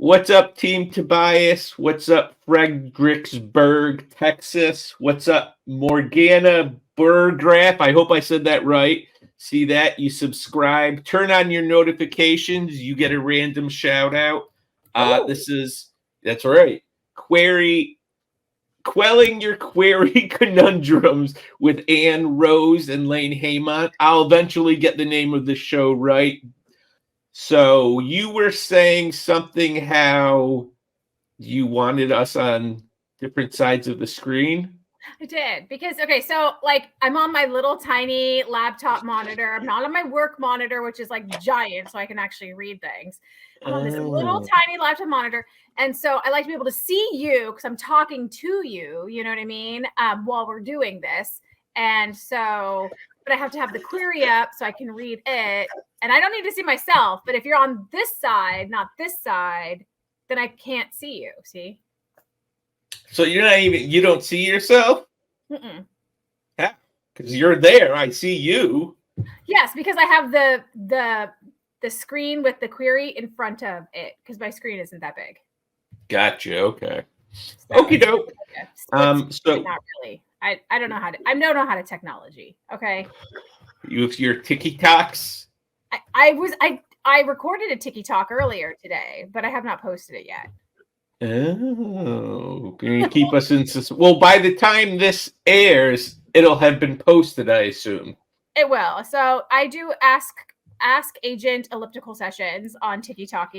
What's up, Team Tobias? What's up, Fredericksburg, Texas? What's up, Morgana Burgraff? I hope I said that right. See that? You subscribe. Turn on your notifications. You get a random shout out. That's right. Quelling your query conundrums with Ann Rose and Lane Haymont. I'll eventually get the name of the show right. So you were saying something how you wanted us on different sides of the screen? I did because so I'm on my little tiny laptop monitor. I'm not on my work monitor, which is like giant, so I can actually read things. I'm on this little tiny laptop monitor, and so I like to be able to see you because I'm talking to you. You know what I mean? While we're doing this, and so, but I have to have the query up so I can read it, and I don't need to see myself. But if you're on this side, not this side, then I can't see you. See? So you don't see yourself? Mm-mm. Yeah, because you're there. I see you. Yes, because I have the screen with the query in front of it because my screen isn't that big. Gotcha. Okay. Okie doke. So not really. I don't know how to. I don't know how to technology. Okay. Your TikToks. I recorded a TikTok earlier today, but I have not posted it yet. Oh, can you keep us in suspense? Well, by the time this airs, it'll have been posted, I assume. It will. So I do ask agent elliptical sessions on TikTok.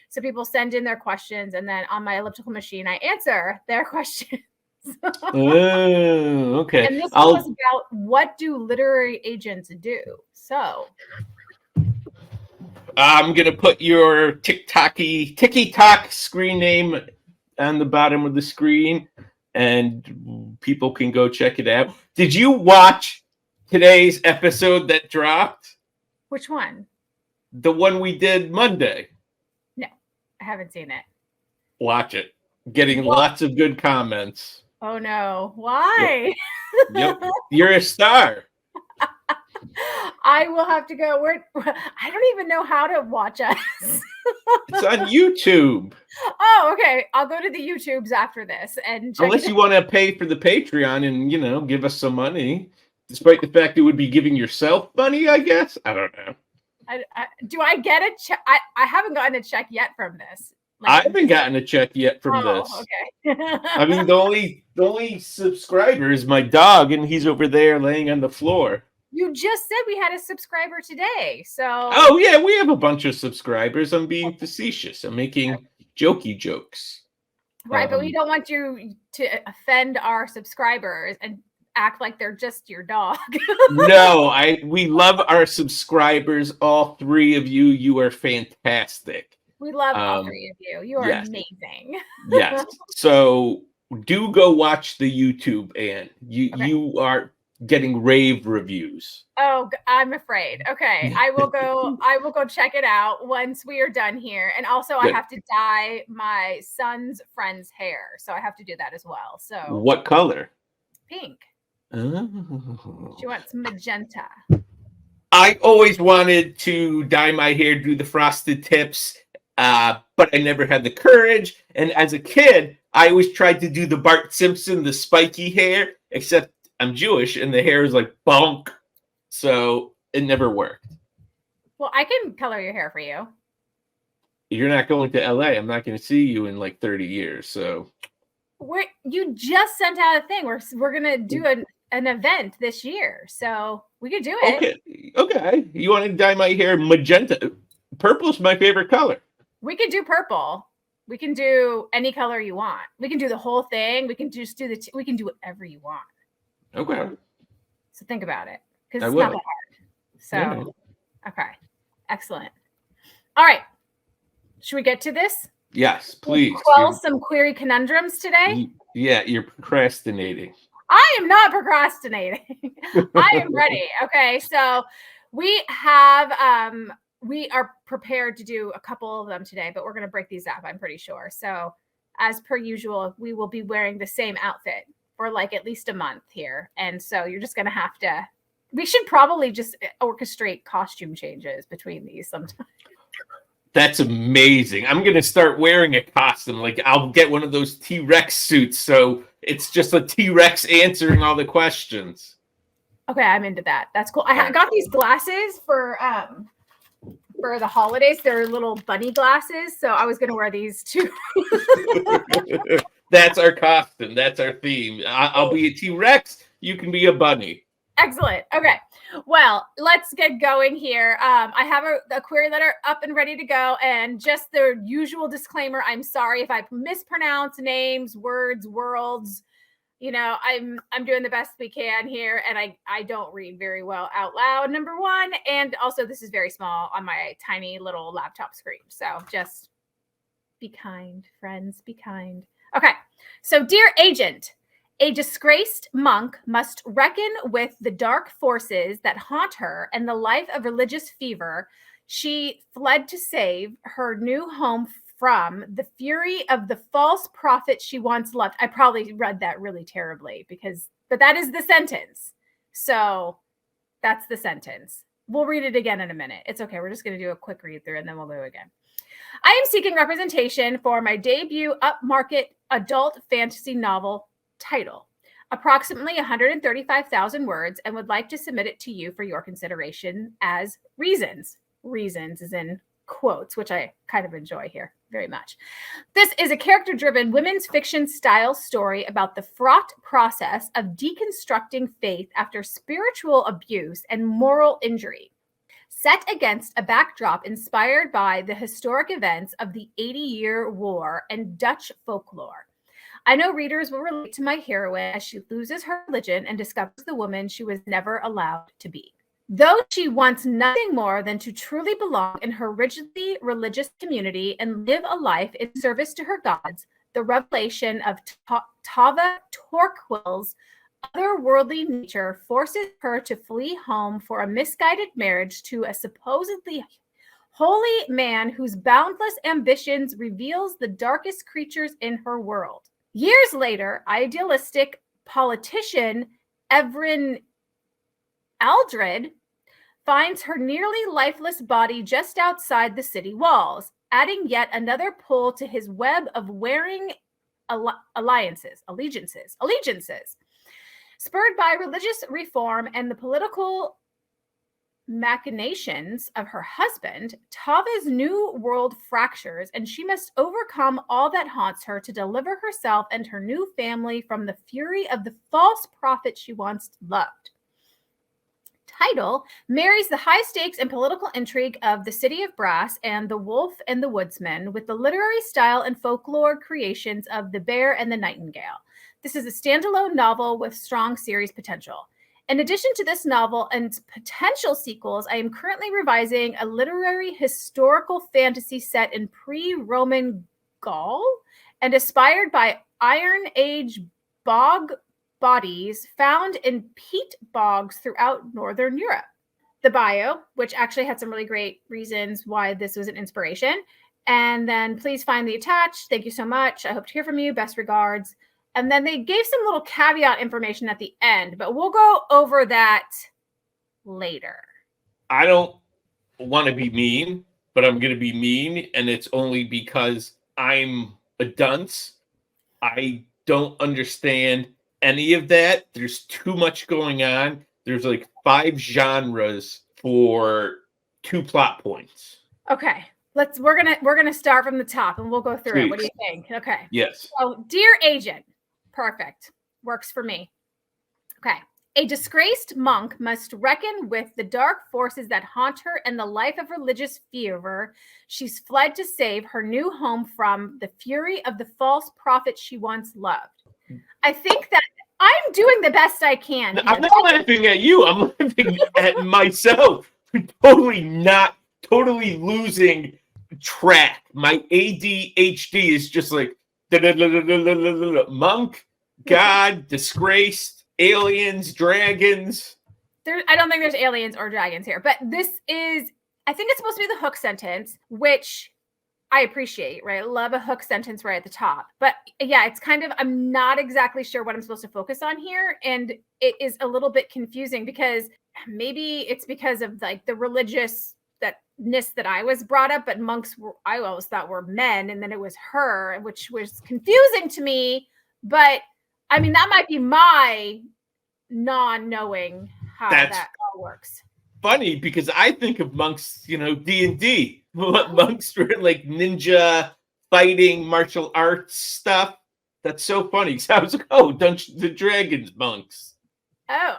So people send in their questions, and then on my elliptical machine, I answer their questions. Oh, okay. And this was about what do literary agents do? So I'm gonna put your TikTok screen name on the bottom of the screen, and people can go check it out. Did you watch today's episode that dropped? Which one? The one we did Monday. No, I haven't seen it. Watch it. Getting lots of good comments. Oh no! Why? Yep. You're a star. I will have to go. I don't even know how to watch us. It's on YouTube. Oh, okay. I'll go to the YouTubes after this and check unless you want to pay for the Patreon and give us some money, despite the fact it would be giving yourself money. I guess I don't know. Do I get a check? I haven't gotten a check yet from this. I haven't gotten a check yet from this. Okay. I mean, the only subscriber is my dog, and he's over there laying on the floor. You just said we had a subscriber today, so. Oh yeah, we have a bunch of subscribers. I'm being facetious. I'm making jokey jokes. Right, but we don't want you to offend our subscribers and act like they're just your dog. No, we love our subscribers, all three of you. You are fantastic. We love all three of you. You are amazing. Yes. So do go watch the YouTube, and you are getting rave reviews. Oh, I'm afraid. Okay. I will go check it out once we are done here. And also I have to dye my son's friend's hair. So I have to do that as well. So what color? Pink. Oh. She wants magenta. I always wanted to dye my hair, do the frosted tips, but I never had the courage. And as a kid, I always tried to do the Bart Simpson, the spiky hair, except I'm Jewish and the hair is like bonk. So it never worked. Well, I can color your hair for you. You're not going to LA. I'm not going to see you in like 30 years. So you just sent out a thing. We're going to do an event this year. So we could do it. Okay. You want to dye my hair magenta? Purple's my favorite color. We could do purple. We can do any color you want. We can do the whole thing. We can just do we can do whatever you want. Okay. So think about it, because it's not that hard. So, Okay. Excellent. All right. Should we get to this? Yes, please. Quell some query conundrums today? Yeah, you're procrastinating. I am not procrastinating. I am ready. Okay. So we are prepared to do a couple of them today, but we're going to break these up, I'm pretty sure. So as per usual, we will be wearing the same outfit for like at least a month here. And so you're just going to have to, we should probably just orchestrate costume changes between these sometime. That's amazing. I'm going to start wearing a costume. Like, I'll get one of those T-Rex suits, so it's just a T-Rex answering all the questions. Okay, I'm into that. That's cool. I got these glasses for the holidays. They're little bunny glasses, so I was going to wear these too. That's our costume. That's our theme. I'll be a T-Rex. You can be a bunny. Excellent. Okay. Well, let's get going here. I have a query letter up and ready to go. And just the usual disclaimer, I'm sorry if I mispronounce names, words, worlds. You know, I'm doing the best we can here. And I don't read very well out loud, number one. And also, this is very small on my tiny little laptop screen. So just be kind, friends, be kind. Okay. So, dear agent, a disgraced monk must reckon with the dark forces that haunt her and the life of religious fever. She fled to save her new home from the fury of the false prophet she once loved. I probably read that really terribly but that is the sentence. So that's the sentence. We'll read it again in a minute. It's okay. We're just going to do a quick read through and then we'll go again. I am seeking representation for my debut upmarket adult fantasy novel title, approximately 135,000 words, and would like to submit it to you for your consideration as reasons. Reasons is in quotes, which I kind of enjoy here very much. This is a character-driven women's fiction style story about the fraught process of deconstructing faith after spiritual abuse and moral injury, set against a backdrop inspired by the historic events of the 80-Year War and Dutch folklore. I know readers will relate to my heroine as she loses her religion and discovers the woman she was never allowed to be. Though she wants nothing more than to truly belong in her rigidly religious community and live a life in service to her gods, the revelation of Tava Torquil's otherworldly nature forces her to flee home for a misguided marriage to a supposedly holy man whose boundless ambitions reveals the darkest creatures in her world. Years later, idealistic politician Evren Aldred finds her nearly lifeless body just outside the city walls, adding yet another pull to his web of wearing allegiances. Spurred by religious reform and the political machinations of her husband, Tava's new world fractures, and she must overcome all that haunts her to deliver herself and her new family from the fury of the false prophet she once loved. Title marries the high stakes and political intrigue of The City of Brass and The Wolf and the Woodsman with the literary style and folklore creations of The Bear and the Nightingale. This is a standalone novel with strong series potential. In addition to this novel and potential sequels, I am currently revising a literary historical fantasy set in pre-Roman Gaul and inspired by Iron Age bog bodies found in peat bogs throughout Northern Europe. The bio, which actually had some really great reasons why this was an inspiration. And then please find the attached. Thank you so much. I hope to hear from you. Best regards. And then they gave some little caveat information at the end, but we'll go over that later. I don't want to be mean, but I'm going to be mean, and it's only because I'm a dunce. I don't understand any of that. There's too much going on. There's like 5 genres for 2 plot points. Okay. We're gonna start from the top and we'll go through it. What do you think? Okay. Yes. So, dear agent, perfect. Works for me. Okay. A disgraced monk must reckon with the dark forces that haunt her and the life of religious fever. She's fled to save her new home from the fury of the false prophet she once loved. I think that I'm doing the best I can. I'm not laughing at you. I'm laughing at myself. Totally losing track. My ADHD is just like monk, God, disgraced, aliens, dragons. I don't think there's aliens or dragons here, but this is, I think it's supposed to be the hook sentence, which I appreciate, right? I love a hook sentence right at the top. But yeah, it's kind of, I'm not exactly sure what I'm supposed to focus on here. And it is a little bit confusing because maybe it's because of like the religious thatness that I was brought up, but monks I always thought were men, and then it was her, which was confusing to me. But I mean, that might be my non-knowing how that all works. Funny, because I think of monks, D&D. Monks were like ninja fighting, martial arts stuff. That's so funny. So I was like, oh, Dungeons and Dragons monks. Oh,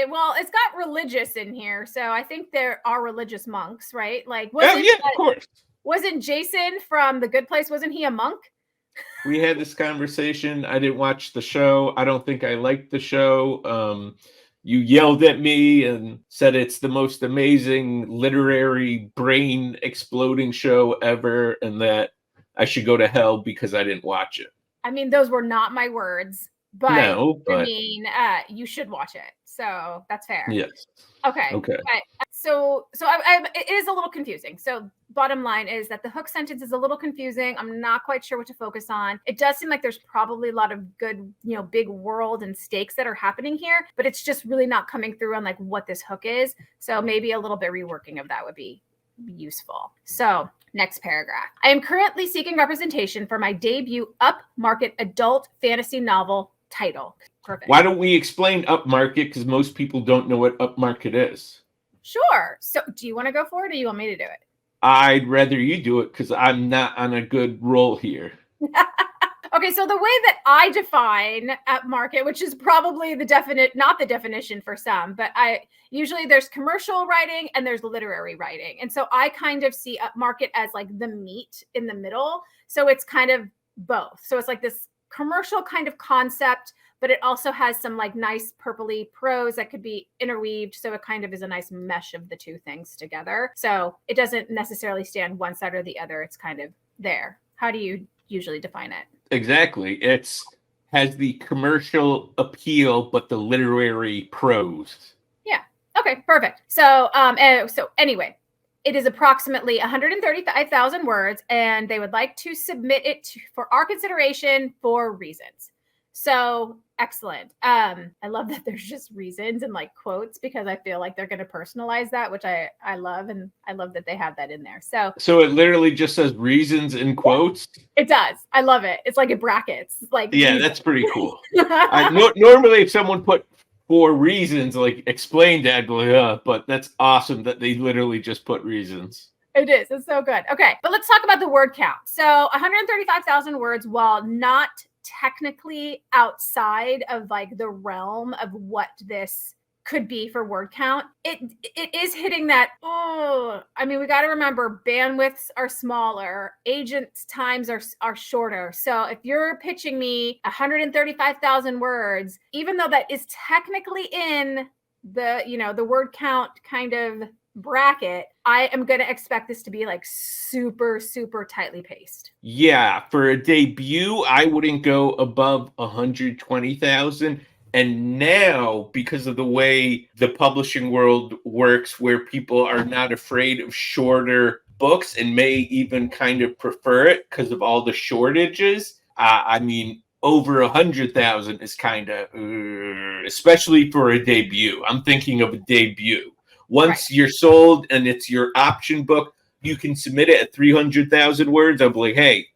well, it's got religious in here, so I think there are religious monks, right? Like, of course. Wasn't Jason from The Good Place? Wasn't he a monk? We had this conversation. I didn't watch the show. I don't think I liked the show. You yelled at me and said it's the most amazing literary brain exploding show ever, and that I should go to hell because I didn't watch it. I mean, those were not my words, but I mean, you should watch it. So that's fair. Yes. Okay. So it is a little confusing. So bottom line is that the hook sentence is a little confusing. I'm not quite sure what to focus on. It does seem like there's probably a lot of good, big world and stakes that are happening here, but it's just really not coming through on like what this hook is. So maybe a little bit reworking of that would be useful. So next paragraph. I am currently seeking representation for my debut upmarket adult fantasy novel title. Perfect. Why don't we explain upmarket? Because most people don't know what upmarket is. Sure. So do you want to go for it, or you want me to do it? I'd rather you do it because I'm not on a good roll here. Okay, so the way that I define upmarket, which is probably not the definition for some, but usually there's commercial writing and there's literary writing. And so I kind of see upmarket as like the meat in the middle. So it's kind of both. So it's like this commercial kind of concept, but it also has some like nice purpley prose that could be interweaved. So it kind of is a nice mesh of the two things together. So it doesn't necessarily stand one side or the other. It's kind of there. How do you usually define it? Exactly. It's has the commercial appeal, but the literary prose. Yeah. Okay, perfect. So anyway, it is approximately 135,000 words, and they would like to submit it for our consideration for reasons. So excellent. I love that there's just reasons and like quotes, because I feel like they're going to personalize that, which I love. And I love that they have that in there. So it literally just says reasons in quotes. It does. I love it. It's like in brackets. Like, yeah, that's pretty cool. Normally if someone put for reasons, like explained that, but that's awesome that they literally just put reasons. It is. It's so good. Okay, but let's talk about the word count. So 135,000 words, while not technically outside of like the realm of what this could be for word count, it is hitting that. I mean, we got to remember bandwidths are smaller, agents times are shorter. So if you're pitching me 135,000 words, even though that is technically in the word count kind of bracket, I am going to expect this to be like super, super tightly paced. Yeah, for a debut, I wouldn't go above 120,000. And now, because of the way the publishing world works, where people are not afraid of shorter books and may even kind of prefer it because of all the shortages, I mean, over 100,000 is kind of, especially for a debut. I'm thinking of a debut. Once you're sold and it's your option book, you can submit it at 300,000 words. I'm like, hey,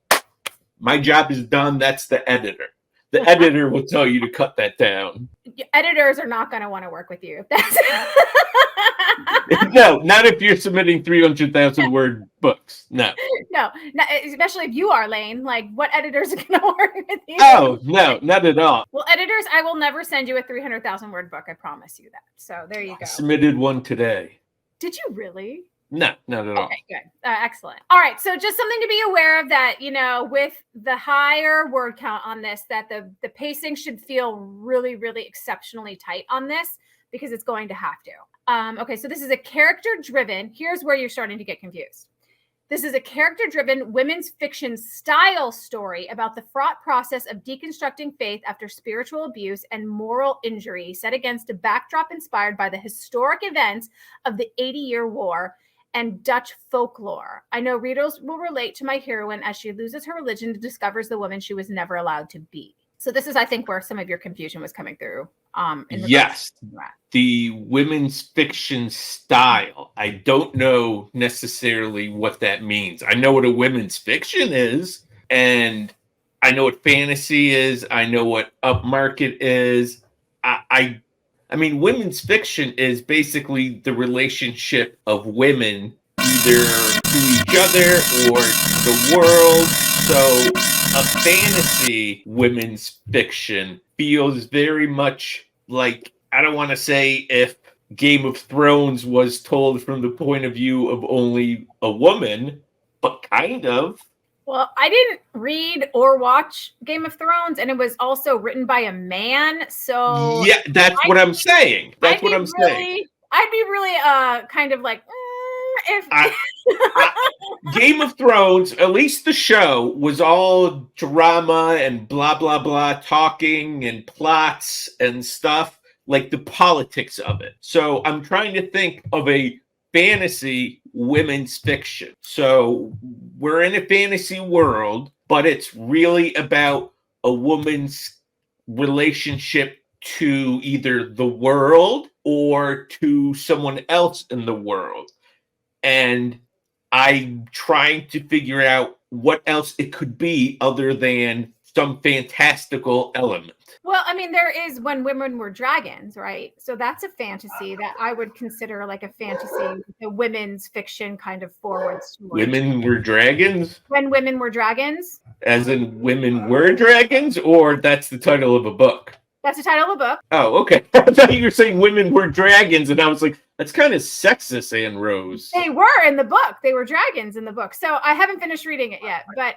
my job is done. That's the editor. The editor will tell you to cut that down. Editors are not going to want to work with you. No, not if you're submitting 300,000 word books. No, especially if you are, Lane. Like, what editors are going to work with you? Oh, no, not at all. Well, editors, I will never send you a 300,000 word book. I promise you that. So there you go. I submitted one today. Did you really? No, not at all. Okay, good. Excellent. All right. So just something to be aware of that, with the higher word count on this, that the pacing should feel really, really exceptionally tight on this, because it's going to have to. Okay. So this is a character-driven. Here's where you're starting to get confused. This is a character-driven women's fiction style story about the fraught process of deconstructing faith after spiritual abuse and moral injury, set against a backdrop inspired by the historic events of the 80-Year War and Dutch folklore. I know readers will relate to my heroine as she loses her religion and discovers the woman she was never allowed to be. So this is, I think, where some of your confusion was coming through. Yes, the women's fiction style. I don't know necessarily what that means. I know what a women's fiction is, and I know what fantasy is. I know what upmarket is. I mean, women's fiction is basically the relationship of women either to each other or to the world. So a fantasy women's fiction feels very much like, I don't want to say if Game of Thrones was told from the point of view of only a woman, but kind of. Well, I didn't read or watch Game of Thrones, and it was also written by a man. So yeah, that's what I'm saying. That's what I'm saying. I'd be really kind of like if Game of Thrones, at least the show, was all drama and blah blah blah, talking and plots and stuff, like the politics of it. So I'm trying to think of a fantasy women's fiction. So we're in a fantasy world, but it's really about a woman's relationship to either the world or to someone else in the world. And I'm trying to figure out what else it could be other than some fantastical element. Well, I mean, there is When Women Were Dragons, right? So that's a fantasy that I would consider like a fantasy, a women's fiction kind of forward story. Women Were Dragons? When Women Were Dragons? As in Women Were Dragons, or that's the title of a book? That's the title of a book. Oh, okay. I thought you were saying Women Were Dragons, and I was like, that's kind of sexist, Anne Rose. They were in the book. They were dragons in the book. So I haven't finished reading it yet, but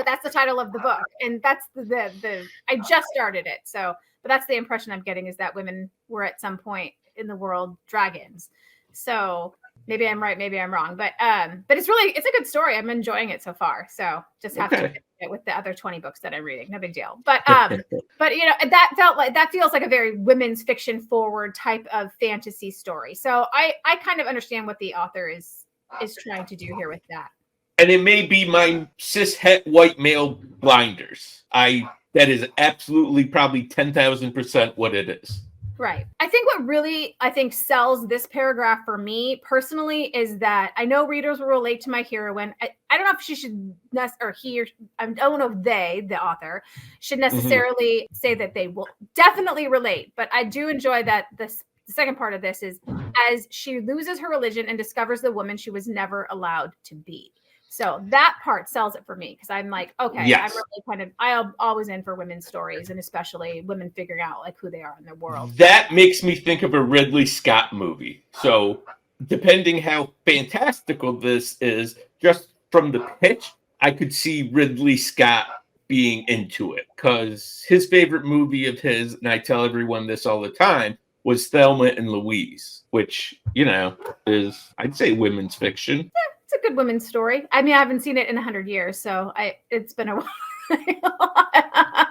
that's the title of the book, and that's the I just started it. So, but that's the impression I'm getting, is that women were at some point in the world dragons. So maybe I'm right, maybe I'm wrong, but it's a good story. I'm enjoying it so far. So just have to finish it with the other 20 books that I'm reading. No big deal. But you know, that feels like a very women's fiction forward type of fantasy story. So I kind of understand what the author is trying to do here with that. And it may be my cis het white male blinders. That is absolutely probably 10,000% what it is. Right. I think what really, sells this paragraph for me personally is that I know readers will relate to my heroine. I don't know if she should, or he, or I don't know if they, the author, should necessarily say that they will definitely relate. But I do enjoy that the second part of this is as she loses her religion and discovers the woman she was never allowed to be. So that part sells it for me, because I'm like, okay, yes. I'm always in for women's stories, and especially women figuring out like who they are in their world. That makes me think of a Ridley Scott movie. So depending how fantastical this is, just from the pitch, I could see Ridley Scott being into it, because his favorite movie of his, and I tell everyone this all the time, was Thelma and Louise, which, you know, is, I'd say, women's fiction. Yeah. It's a good women's story. I mean, I haven't seen it in 100 years, so it's been a while.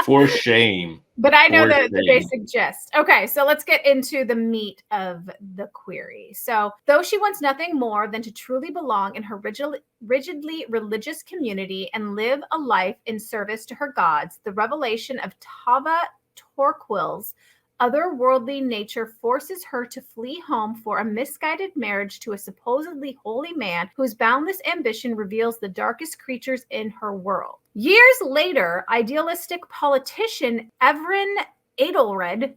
For shame. But I know the basic gist. Okay, so let's get into the meat of the query. So, though she wants nothing more than to truly belong in her rigidly religious community and live a life in service to her gods, the revelation of Tava Torquil's otherworldly nature forces her to flee home for a misguided marriage to a supposedly holy man whose boundless ambition reveals the darkest creatures in her world. Years later, idealistic politician Everin Eldred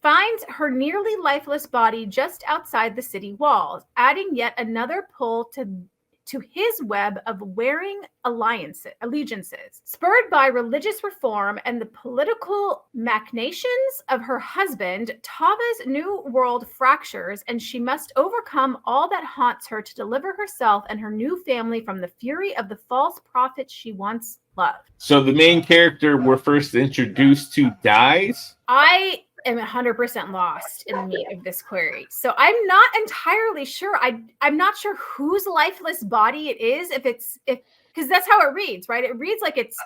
finds her nearly lifeless body just outside the city walls, adding yet another pull to his web of wearing allegiances. Spurred by religious reform and the political machinations of her husband, Tava's new world fractures, and she must overcome all that haunts her to deliver herself and her new family from the fury of the false prophet she once loved. So the main character we're first introduced to dies? I am 100% lost in the meat of this query. So I'm not entirely sure. I'm not sure whose lifeless body it is, because that's how it reads, right? It reads like it's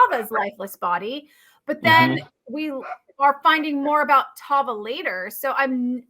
Tava's lifeless body, but then we are finding more about Tava later. So I'm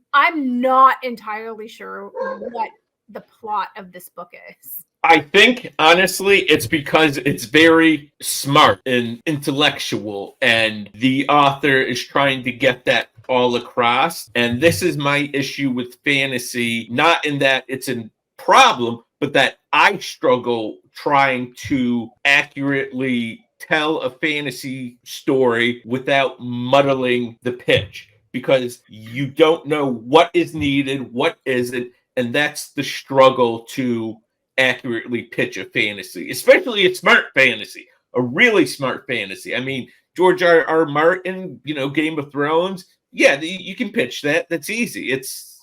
not entirely sure what the plot of this book is. I think, honestly, it's because it's very smart and intellectual, and the author is trying to get that all across. And this is my issue with fantasy, not in that it's a problem, but that I struggle trying to accurately tell a fantasy story without muddling the pitch, because you don't know what is needed, what isn't, and that's the struggle to accurately pitch a fantasy, especially a smart fantasy, a really smart fantasy. I mean, George R. Martin, Game of Thrones. Yeah, you can pitch that. That's easy. It's,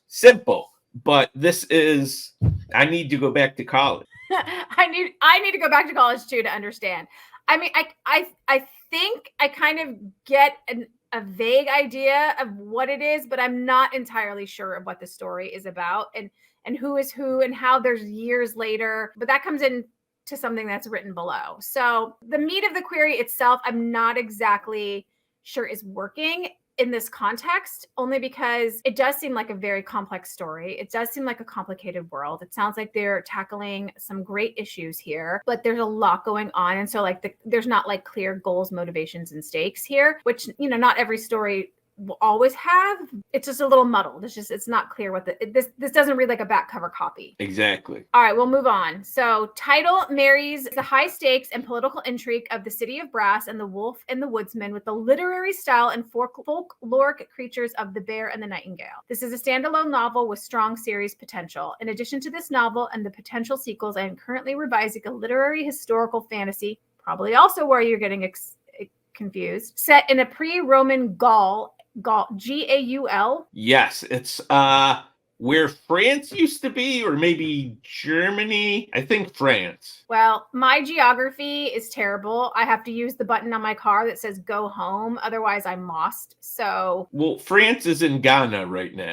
simple. But this is, I need to go back to college. I need to go back to college too to understand. I mean, I think I kind of get a vague idea of what it is, but I'm not entirely sure of what the story is about and who is who and how there's years later. But that comes in to something that's written below. So the meat of the query itself, I'm not exactly sure is working in this context, only because it does seem like a very complex story. It does seem like a complicated world. It sounds like they're tackling some great issues here, but there's a lot going on. And so like there's not like clear goals, motivations, and stakes here, which, not every story will always have. It's just a little muddled. It's not clear what this doesn't read like a back cover copy. Exactly. All right, we'll move on. So title marries the high stakes and political intrigue of the City of Brass and the Wolf and the Woodsman with the literary style and folkloric creatures of the Bear and the Nightingale. This is a standalone novel with strong series potential. In addition to this novel and the potential sequels, I am currently revising a literary historical fantasy, probably also where you're getting confused, set in a pre-Roman Gaul, Gaul. Yes, it's where France used to be, or maybe Germany. I think France. Well, my geography is terrible. I have to use the button on my car that says go home. Otherwise, I'm lost. So. Well, France is in Ghana right now.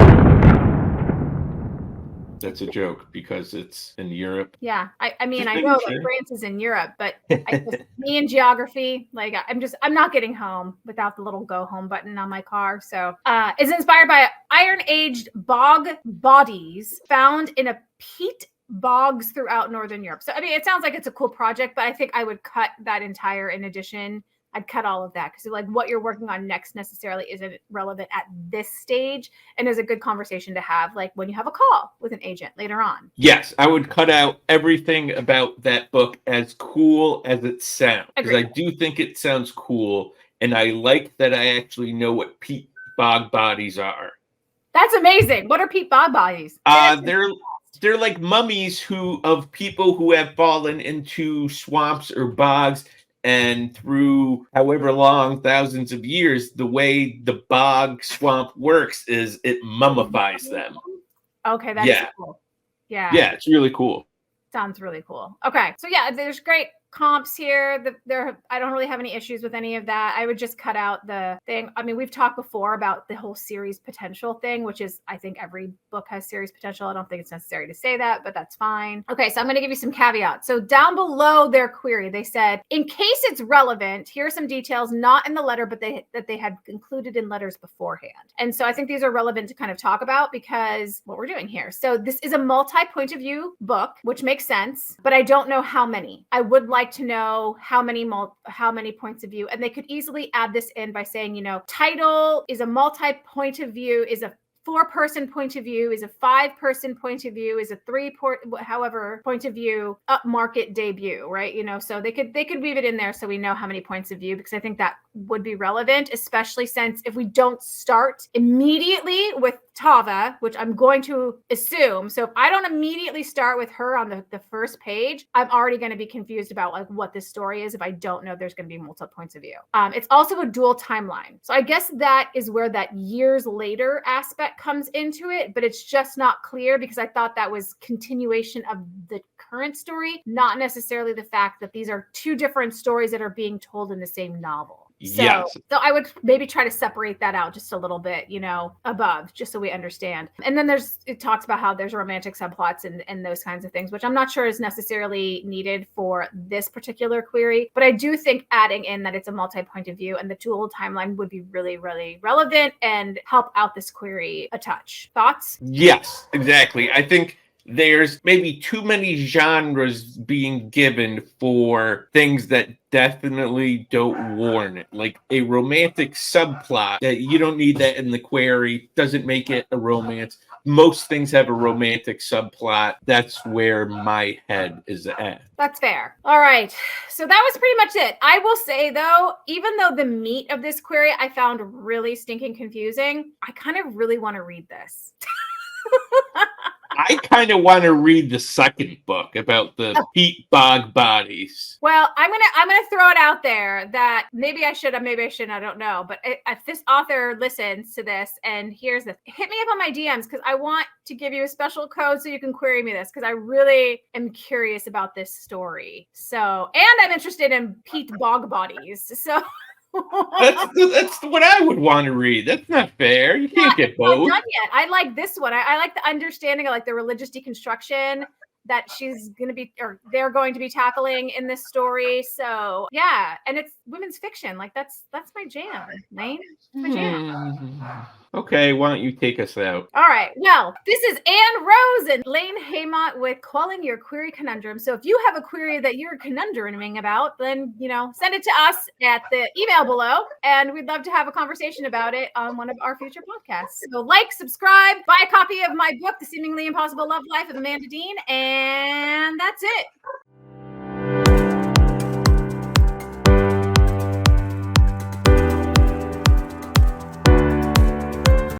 That's a joke because it's in Europe. Yeah, I mean, I know that France is in Europe, but me and geography, like I'm not getting home without the little go home button on my car. So it's inspired by iron-aged bog bodies found in a peat bogs throughout Northern Europe. So, I mean, it sounds like it's a cool project, but I think I would cut that entire in addition. I'd cut all of that because like what you're working on next necessarily isn't relevant at this stage and is a good conversation to have like when you have a call with an agent later on. Yes, I would cut out everything about that book as cool as it sounds, because I do think it sounds cool, and I like that I actually know what peat bog bodies are. That's amazing. What are peat bog bodies? They're like mummies of people who have fallen into swamps or bogs. And through however long, thousands of years, the way the bog swamp works is it mummifies them. Okay, that's cool. Yeah. Yeah, it's really cool. Sounds really cool. Okay, so yeah, there's great comps here. I don't really have any issues with any of that. I would just cut out the thing. I mean, we've talked before about the whole series potential thing, which is, I think every book has series potential. I don't think it's necessary to say that, but that's fine. Okay, so I'm going to give you some caveats. So down below their query, they said, in case it's relevant, here are some details not in the letter, but that they had included in letters beforehand. And so I think these are relevant to kind of talk about because what we're doing here. So this is a multi-point of view book, which makes sense, but I don't know how many. I would like to know how many points of view, and they could easily add this in by saying, title is a multi-point of view, is a 4-person point of view, is a 5-person point of view, is a 3 point of view, upmarket debut, right? So they could weave it in there so we know how many points of view, because I think that would be relevant, especially since if we don't start immediately with Tava, which I'm going to assume. So if I don't immediately start with her on the first page, I'm already going to be confused about like what this story is if I don't know there's going to be multiple points of view. It's also a dual timeline. So I guess that is where that years later aspect comes into it, but it's just not clear because I thought that was continuation of the current story, not necessarily the fact that these are 2 different stories that are being told in the same novel. So I would maybe try to separate that out just a little bit, above, just so we understand. And then it talks about how there's romantic subplots and those kinds of things, which I'm not sure is necessarily needed for this particular query. But I do think adding in that it's a multi-point of view and the dual timeline would be really, really relevant and help out this query a touch. Thoughts? Yes, exactly. I think there's maybe too many genres being given for things that definitely don't warrant it. Like a romantic subplot that you don't need that in the query doesn't make it a romance. Most things have a romantic subplot. That's where my head is at. That's fair. All right. So that was pretty much it. I will say, though, even though the meat of this query I found really stinking confusing, I kind of really want to read this. I kind of want to read the second book about the peat bog bodies. Well, I'm gonna throw it out there that maybe I should, maybe I shouldn't. I don't know. But if this author listens to this and hears this, hit me up on my DMs because I want to give you a special code so you can query me this because I really am curious about this story. So, and I'm interested in peat bog bodies. So. That's what I would want to read. That's not fair. You can't get both. Not done yet. I like this one. I like the understanding of like the religious deconstruction that she's going to be, or they're going to be tackling in this story. So yeah, and it's women's fiction. Like that's my jam, Lane. That's my jam. Okay, why don't you take us out? All right. Well, this is Ann Rose and Lane Haymont with Quelling Your Query Conundrum. So if you have a query that you're conundruming about, then, send it to us at the email below, and we'd love to have a conversation about it on one of our future podcasts. So like, subscribe, buy a copy of my book, The Seemingly Impossible Love Life of Amanda Dean, and that's it.